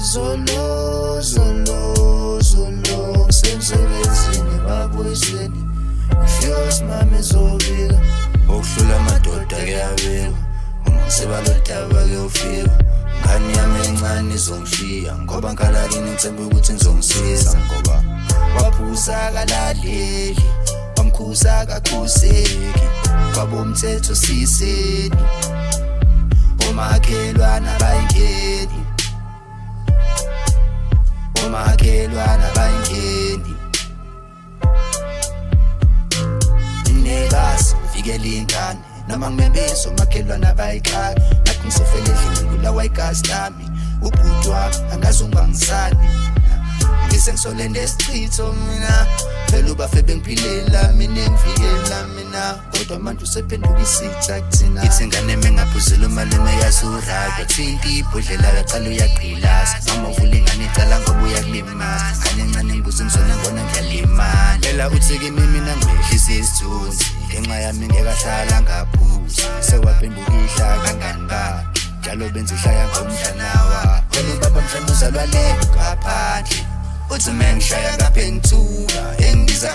Zolo, zolo, zolo, semsebenzini babuyiseni. Ngifika simame zobika, okuhlula amadoda kuyabika. Uma sebalodaba kuyofika, ngani yami encane izongishiya. Ngoba ngikalakini ngithemba ukuthi ngizongisiza. Ngoba waphuza kalaleli, wamkhuza kakhuzeki. Kwabomthetho siseni, omakhelwana bayingeni. Omakhelwana bayingeni. Nekazi vikela ingane, noma ngimembiza omakhelwana bayikhaya. Nathi ngisofela endlini ngibulawa igazi lami. Ubhuti wami angazi ungangisani. Ngisengisolende esichitho mina, phela ubafe bengiphilela mina engivikela mina. Kodwa manje usephenduka isitha kuthina. Ithi ingane mengaphuzela umalume yasurayt, wathinta ibhodlela yaqala uyaqhilaza. Mama uvula ingane icala ngoba uyakulimaza. Ngane encane ngibuza ngizona ngibona ngiyalimala. Phela uthi kimi mina ngimehlisa isithunzi, ngenxa yami ngekahlala ngaphuza. Sewaphenduka ihlaka kangani bani, njalo benza ihlaya ngomhlanawa. Phela ubaba mhlawumbe uzalwa le ngaphandle, uthi mengishaya ngaphenduka, engibiza